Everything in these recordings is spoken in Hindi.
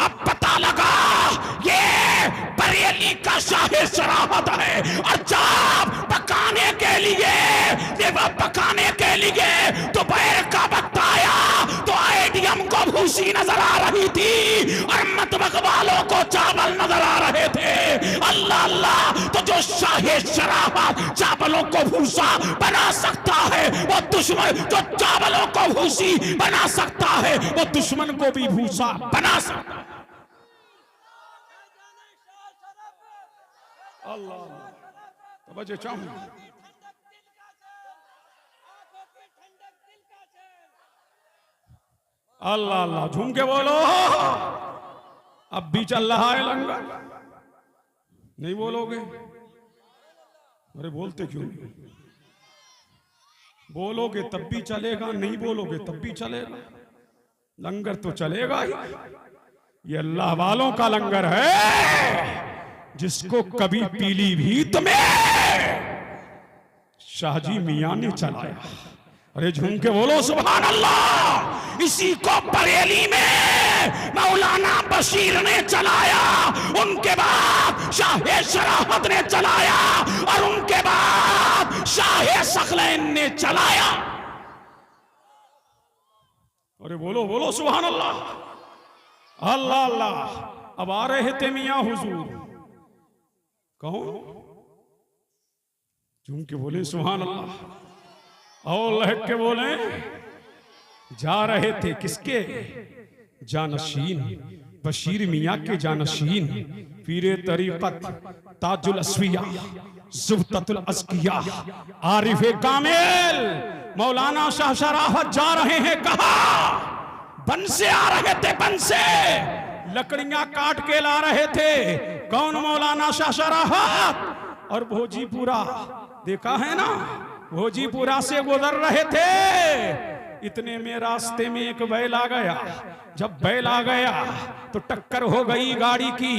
अब पता लगा ये बरेली का शाही शराफत है। और चाप पकाने के लिए, पकाने के लिए दोपहर का वक्त आया तो एटीएम को भूसी नजर आ रही थी और मतबक वालों को चावल नजर आ रहे थे। अल्लाह अल्लाह, तो जो शाही शराफत चावलों को भूसा बना सकता है वो दुश्मन, जो चावलों को भूसी बना सकता है वो दुश्मन को भी भूसा बना सकता है। अल्लाह तवज्जो चाहूं। अल्लाह अल्लाह, झूम के बोलो। अब भी चल रहा है लंगर, नहीं बोलोगे? अरे बोलते क्यों? बोलोगे तब भी चलेगा, नहीं बोलोगे तब भी चलेगा। लंगर तो चलेगा ही। ये अल्लाह वालों का लंगर है जिसको कभी पीलीभीत में शाहजी मियां ने चलाया। अरे झूम के बोलो सुभान अल्लाह। इसी को बरेली में मौलाना बशीर ने चलाया, उनके बाद शाहे शराफत ने चलाया और उनके बाद शाहे सखलैन ने चलाया। अरे बोलो बोलो सुभान अल्लाह। अल्लाह अल्लाह। अब आ रहे थे मियां हुजूर, कहो झूम के बोले सुभान अल्लाह और लहक के बोले। जा रहे थे किसके जानशीन, बशीर मियां के जानशीन, पीरे तरीकत ताजुल अस्फिया जुब्ततुल अस्किया आरिफे कामिल मौलाना शाह शराफत जा रहे हैं। कहा? बन से आ रहे थे, बन से लकड़ियां काट के ला रहे थे। कौन? मौलाना शाह शराफत। और भोजीपुरा देखा है ना, भोजीपुरा से गुजर रहे थे। इतने में रास्ते में एक बैल आ गया। जब बैल आ गया तो टक्कर हो गई गाड़ी की।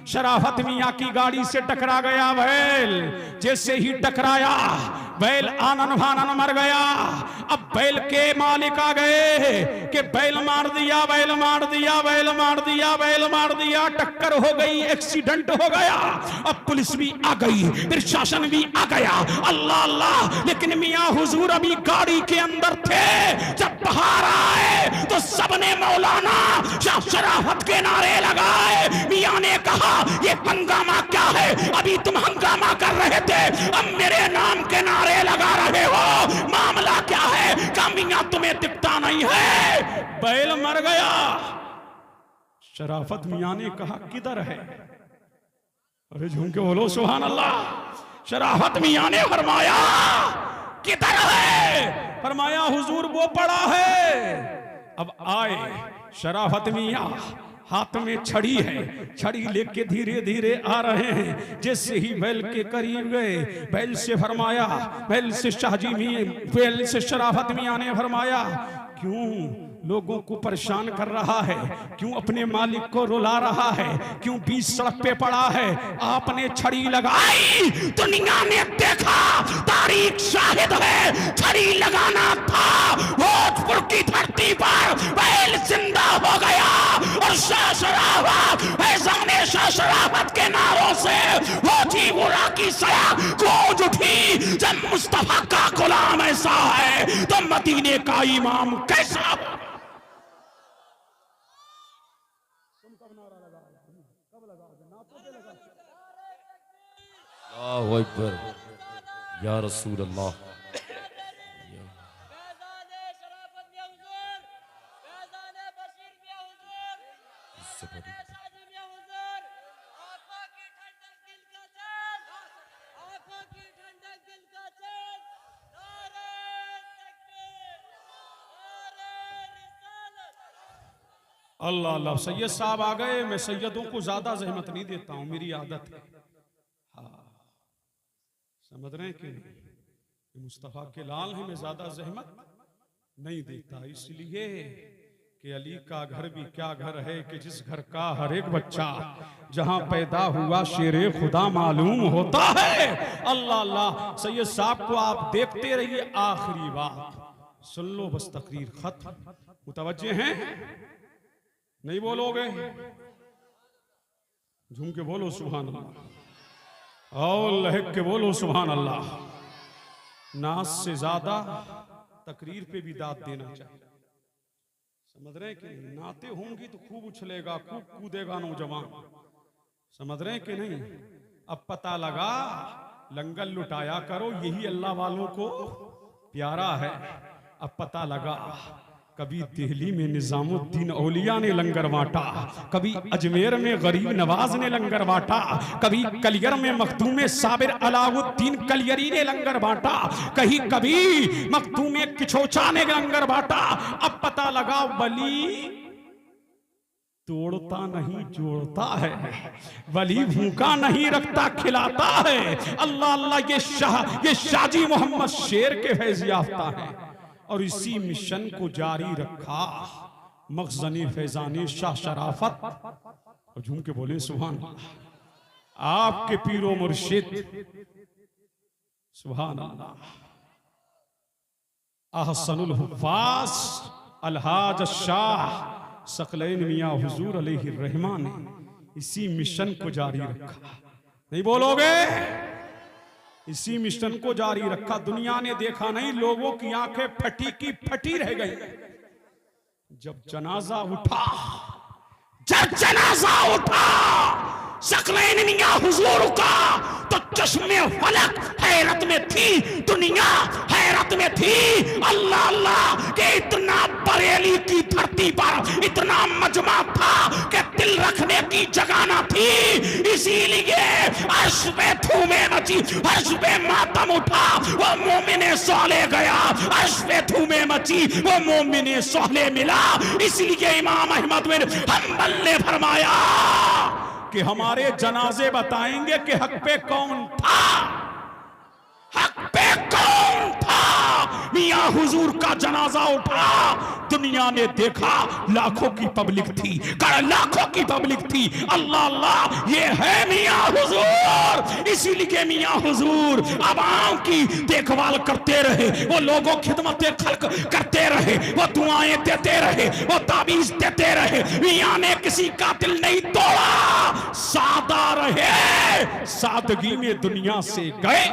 शराफत मियां की गाड़ी से टकरा गया बैल। जैसे ही टकराया बैल आनन फानन मर गया। अब बैल के मालिक आ गए कि बैल मार दिया, बैल मार दिया, बैल मार दिया, बैल मार दिया। टक्कर हो गई, एक्सीडेंट हो गया। अब पुलिस भी आ गई, प्रशासन भी आ गया। अल्लाह अल्लाह। लेकिन मियां हुजूर अभी गाड़ी के अंदर थे। जब बाहर आए तो सबने मौलाना शाह शराफत के नारे लगाए। मियां ने कहा ये हंगामा क्या है? अभी तुम हंगामा कर रहे थे, अब मेरे नाम के नारे लगा रहे हो, मामला क्या है? क्या मियां तुम्हें दिखता नहीं है? बैल मर गया। शराफत मियां ने कहा किधर है? अरे झूम के बोलो सुभान अल्लाह। शराफत मियां ने फरमाया किधर है? फरमाया हुजूर वो पड़ा है। अब आए शराफत मियां, हाथ में छड़ी है, छड़ी लेके धीरे धीरे आ रहे हैं। जैसे ही बैल के करीब गए, बैल से फरमाया, बैल से शाहजी मियां, बैल से शराफत मियां ने फरमाया क्यों लोगों को परेशान कर रहा है? क्यों अपने मालिक को रुला रहा है? क्यों बीच सड़क पे पड़ा है? आपने छड़ी लगाई, दुनिया ने देखा, तारीख शाहिद है। छड़ी लगाना था, भोजपुर की धरती पर बैल जिंदा हो गया और शाह शराफत, फैजाने शाह शराफत के नारों से भोजपुरा की सया गूंज उठी। जब मुस्तफा का गुलाम ऐसा है तो मदीने का इमाम कैसा हो? अल्लाहु अकबर या रसूल अल्लाह। अल्लाह अल्लाह। सैयद साहब आ गए। मैं सैयदों को ज्यादा जहमत नहीं देता हूं, मेरी आदत है। हाँ समझ रहे हैं कि मुस्तफा के लाल है, मैं ज्यादा जहमत नहीं देता। इसलिए कि अली का घर भी क्या घर है कि जिस घर का हर एक बच्चा जहां पैदा हुआ शेरे खुदा मालूम होता है। अल्लाह अल्लाह। सैयद साहब को आप देखते रहिए। आखिरी बात सुन लो बस, तकरीर खत्म। मुतवज्जे हैं? नहीं बोलोगे? झूम के बोलो सुभान अल्लाह और लहक के बोलो सुभान अल्लाह। नाच से ज्यादा तकरीर पे भी दाद देना चाहिए। समझ रहे हैं कि नहीं? नाते होंगी तो खूब उछलेगा, खूब कूदेगा नौजवान। समझ रहे हैं कि नहीं? अब पता लगा लंगर लुटाया करो, यही अल्लाह वालों को प्यारा है। अब पता लगा कभी दिल्ली में निजामुद्दीन औलिया ने लंगर बांटा, कभी अजमेर में गरीब नवाज ने लंगर बांटा, कभी कलियर में मखदूम साबिर अलाउद्दीन कलियरी ने लंगर बांटा, कभी मखदूम किछोचा ने लंगर बांटा। अब पता लगा वली तोड़ता नहीं जोड़ता है, वली भूखा नहीं रखता खिलाता है। अल्लाह अल्लाह, ये शाहजी मोहम्मद शेर के फैज़ याफ्ता है और इसी मिशन को जारी रखा मखज़नी फैजानी शाह शराफत। और झूम के बोले सुभान अल्लाह। आपके पीरो मुर्शिद सुभान अल्लाह अहसनुल हुफ़्फ़ाज़ अलहाज शाह सकलैन मियां हुजूर अलैहि रहमान ने इसी मिशन को जारी रखा। नहीं बोलोगे? इसी मिशन को जारी रखा। दुनिया ने देखा नहीं, लोगों की आंखें फटी की फटी रह गई। जब जनाजा उठा सकलैन मियां हुजूर का, तो चश्मे फलक हैरत में थी, दुनिया हैरत में थी। अल्लाह अल्लाह के इतना बरेली की धरती पर इतना मजमा था कि दिल रखने की जगह ना थी। इसीलिए अर्श पे धूमे मची, अर्श पे मातम उठा, वो मोमिने सोहले गया। अर्श पे धूमे मची, वो मोमिने सोहले मिला। इसलिए इमाम अहमद बिन हंबल ने फरमाया कि हमारे जनाजे बताएंगे कि हक पे कौन था, हक पे कौन था। मियां हुजूर का जनाजा उठा, दुनिया ने देखा, लाखों की पब्लिक थी, लाखों की पब्लिक थी। अल्लाह अल्लाह, ये है मियां हुजूर। इसीलिए मियां हुजूर आवाम की देखभाल करते रहे, वो लोगों खिदमतें खल्क करते रहे, वो दुआएं देते रहे, वो ताबीज देते रहे। मियां ने किसी का दिल नहीं तोड़ा, सादा रहे, सादगी में दुनिया से गए।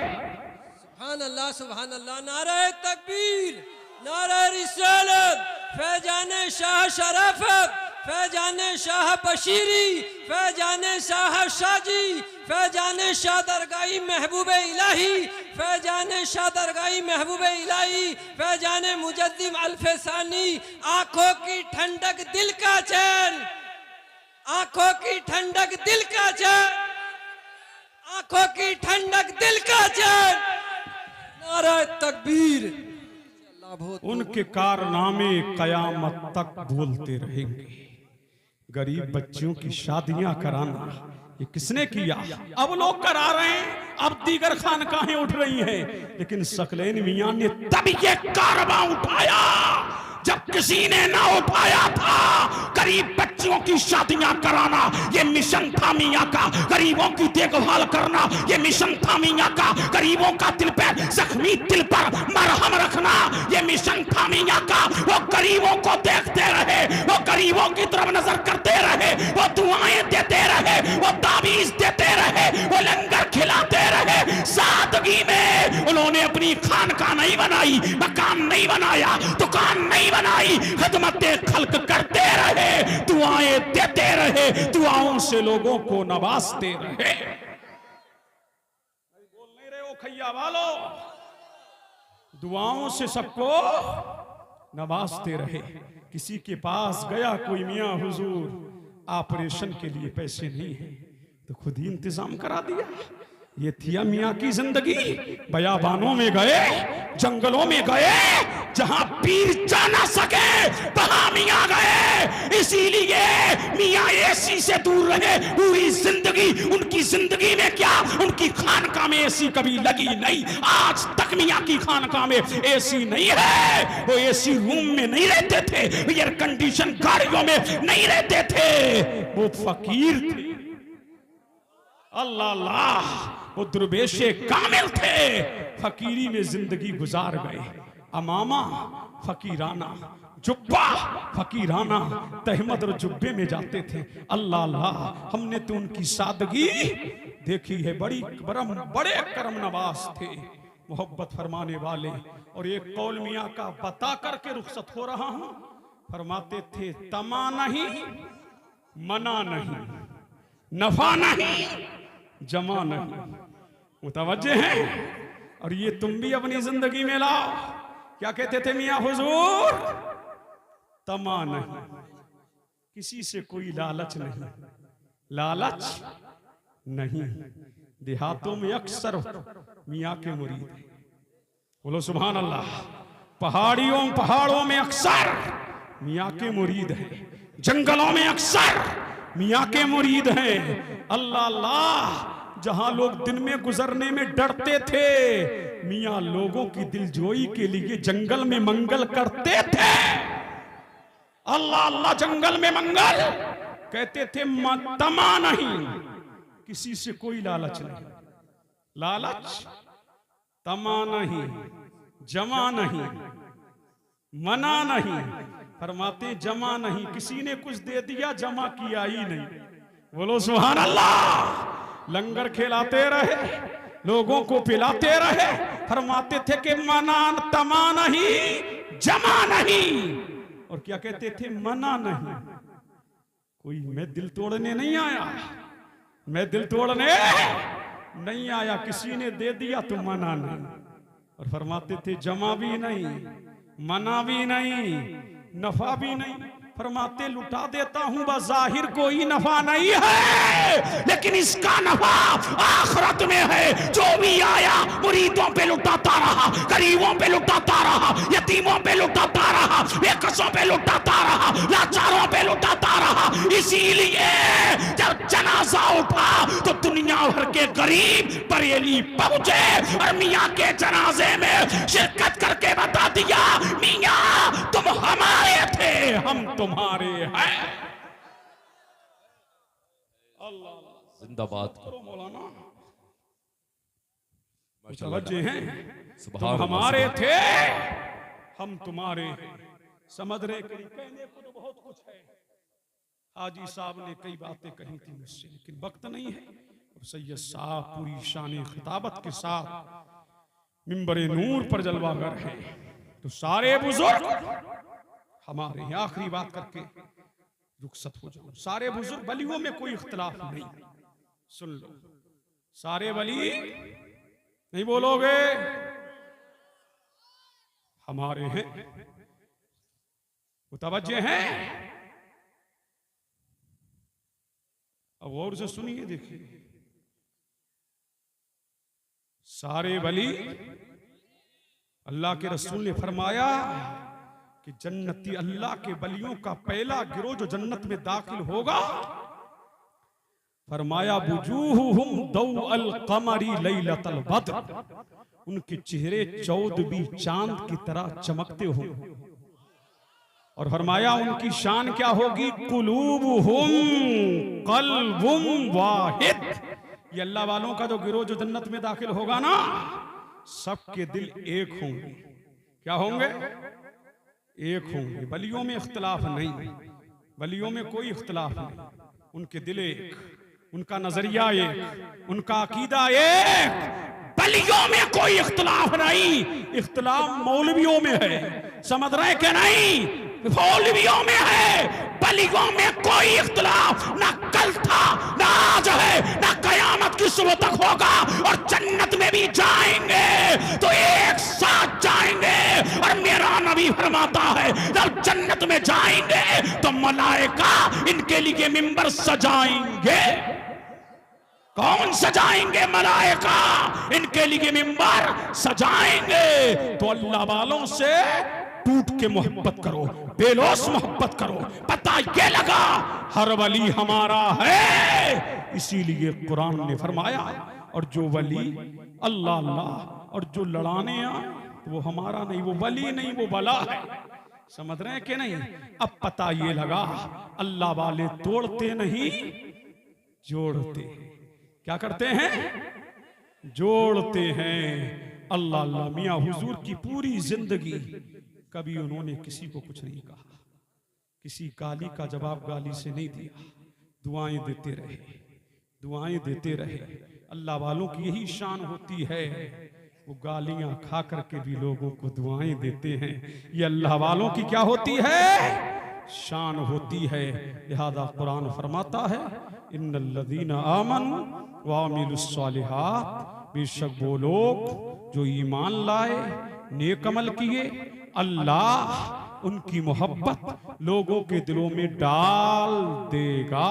सुभान अल्लाह, नारे तकबीर, नारे रिसालत, फैजाने शाह शराफत, फैजाने शाह बशीरी, फैजाने शाह शाजी, फैजाने शाह दरगाही महबूबे इलाही, फैजाने शाह दरगाही महबूबे इलाही, फैजाने मुजद्दिम अल्फसानी। आंखों की ठंडक दिल का चैन, आंखों की ठंडक दिल का चैन, आंखों की ठंडक दिल का चैन। नारे तकबीर। उनके कारनामे कयामत तक बोलते रहेंगे। गरीब बच्चियों की शादियां कराना ये किसने किया? अब लोग करा रहे हैं, अब दीगर खानकाहें उठ रही हैं, लेकिन सकलैन मियां ने तब ये कारवां उठाया जब किसी ने ना उठाया था। गरीब बच्चियों की शादियां कराना ये मिशन था मियां का, गरीबों की देखभाल करना ये मिशन था मियां का, गरीबों का दिल पे जख्मी दिल पर मरहम रखना ये मिशन था मियां का। वो गरीबों को देखते रहे, वो गरीबों की तरफ नजर करते रहे, वो दुआएं देते रहे, वो ताबीज देते रहे, वो लंगर खिलाते रहे। सादगी में उन्होंने अपनी खानका नहीं बनाई, मकान नहीं बनाया, दुकान नहीं बनाई, खिदमतें खल्क करते रहे, दुआएं देते रहे, दुआओं से लोगों को नवाजते रहे। बोल नहीं रहे हो खैया वालों? दुआओं से सबको नवाजते रहे। किसी के पास गया कोई, मियां हुजूर ऑपरेशन के लिए पैसे नहीं है, तो खुद ही इंतजाम करा दिया। ये थी मियां की जिंदगी। बयाबानों में गए, जंगलों में गए, जहां पीर जा ना सके वहां मियां गए। इसीलिए मियां एसी से दूर रहे पूरी जिंदगी। उनकी जिंदगी में क्या, उनकी खानका में एसी कभी लगी नहीं। आज तक मियां की खानका में एसी नहीं है। वो एसी रूम में नहीं रहते थे, एयर कंडीशन गाड़ियों में नहीं रहते थे, वो फकीर थे। अल्लाह अल्लाह, वो दुर्वेशे कामिल थे, फकीरी में जिंदगी गुजार गए। अमामा फकीराना, जुब्बा फकीराना तहमद और जुब्बे में जाते थे। अल्लाह अल्लाह, हमने तो उनकी सादगी देखी है, बड़े करम नवाज थे, मोहब्बत फरमाने वाले। और एक कौल मियाँ का बता करके रुखसत हो रहा हूं, फरमाते थे तमा नहीं, मना नहीं, नफा नहीं, जमा नहीं। मुतवज्जे हैं? और ये तुम भी अपनी जिंदगी में लाओ। क्या कहते थे मियाँ हुजूर? तमा नहीं, किसी से कोई लालच नहीं, लालच नहीं। देहातों में अक्सर मियाँ के मुरीद, बोलो सुभान अल्लाह। पहाड़ों में अक्सर मियाँ के मुरीद हैं, जंगलों में अक्सर मियाँ के मुरीद हैं। अल्लाह अल्लाह, जहां लोग दिन में गुजरने में डरते थे, मियाँ लोगों की दिलजोई के लिए जंगल में मंगल करते थे। अल्लाह अल्लाह, जंगल में मंगल कहते थे। तमा नहीं, किसी से कोई लालच नहीं, लालच, तमा नहीं, जमा नहीं, मना नहीं। फरमाते जमा नहीं, किसी ने कुछ दे दिया जमा किया ही नहीं। बोलो सुभान अल्लाह। लंगर खिलाते रहे, लोगों को पिलाते रहे, फरमाते थे कि मना तमा नहीं, जमा नहीं। और क्या कहते थे? मना नहीं। कोई मैं दिल तोड़ने नहीं आया, मैं दिल तोड़ने नहीं आया, किसी ने दे दिया तो मना नहीं। और फरमाते थे जमा भी नहीं, मना भी नहीं, नफा भी नहीं। फरमाते लुटा देता हूं, बज़ाहिर कोई नफा नहीं है, लेकिन इसका नफा आखिरत में है। जो भी आया मुरीदों पे लुटाता रहा, गरीबों पे लुटाता रहा, यतीमों पे लुटाता रहा, बेकसों पे लुटाता रहा, लाचारों पे लुटाता रहा। इसीलिए जब जनाजा उठा तो दुनिया भर के गरीब बरेली पहुंचे और मियाँ के जनाजे में शिरकत करके बता दिया, मियाँ तुम हमारे थे, हम तुम्हारे हैं। अल्लाह जिंदाबाद करो मौलाना। माशाअल्लाह हैं, सुभान तुम अल्लाह, हमारे थे, हम तुम्हारे हैं। समझ रहे? कहने को तो बहुत कुछ है। हाजी साहब ने कई बातें कही थी मुझसे, लेकिन वक्त नहीं है। और सैयद साहब पूरी शान खिताबत के साथ मिंबरे नूर पर जलवागर है। तो सारे बुजुर्ग हमारे हैं। आखिरी बात करके रुखसत हो जाओ। सारे बुजुर्ग वलियों में कोई इख्तिलाफ नहीं, सुन लो। सारे वली नहीं बोलोगे? हमारे हैं, मुतवज्जे हैं। अब और से सुनिए, देखिए। सारे वली, अल्लाह के रसूल ने फरमाया कि जन्नती अल्लाह के वलियों का पहला गिरोह जो जन्नत में दाखिल होगा, फरमाया वुजूहुहुम दौअल कमरी लैलतल बद्र, उनके चेहरे 14वीं चांद की तरह चमकते होंगे। और फरमाया उनकी शान क्या होगी? कुलूबुहुम कल्बुम वाहिद। ये अल्लाह वालों का जो गिरोह जो जन्नत में दाखिल होगा ना, सबके दिल एक होंगे। क्या होंगे? एक होंगे। वलियों में इख्तिलाफ नहीं, वलियों में कोई इख्तिलाफ नहीं। उनके दिल एक, उनका नजरिया एक, उनका अकीदा एक। वलियों में कोई इख्तिलाफ नहीं। इख्तिलाफ मौलवियों में है, समझ रहे कि नहीं? मौलवियों में है, वलियों में कोई इख्तिलाफ ना कल था, ना आज है, ना कयामत की सुबह तक होगा। और जन्नत में भी जाएंगे तो एक साथ जाएंगे। और मेरा नबी फरमाता है जब जन्नत में जाएंगे तो मलाइका इनके लिए मिंबर सजाएंगे। कौन सजाएंगे? मलाइका इनके लिए मिंबर सजाएंगे। तो अल्लाह वालों से टूट के मोहब्बत करो, बेलोस मोहब्बत करो। पता ये लगा हर वली हमारा है। इसीलिए कुरान ने फरमाया, और जो वली अल्लाह अल्लाह और जो लड़ाने आए वो हमारा नहीं, वो वली नहीं, वो बला है। समझ रहे हैं कि नहीं? अब पता ये लगा अल्लाह वाले तोड़ते नहीं, जोड़ते। क्या करते हैं? जोड़ते हैं। अल्लाह अल्लाह। मियाँ हुजूर की पूरी जिंदगी कभी उन्होंने किसी को कुछ नहीं कहा, किसी गाली का जवाब गाली से नहीं दिया, दुआएं देते रहे, दुआएं देते रहे। अल्लाह वालों की यही शान होती है, वो गालियां खा करके भी लोगों को दुआएं देते हैं। ये अल्लाह वालों की क्या होती है? शान होती है। लिहाजा कुरान फरमाता है इन्नल्लज़ीना आमनू व अमिलुस्सालिहात, बेशक वो लोग जो ईमान लाए, नेक अमल किए, अल्लाह उनकी मोहब्बत लोगों के दिलों में डाल देगा।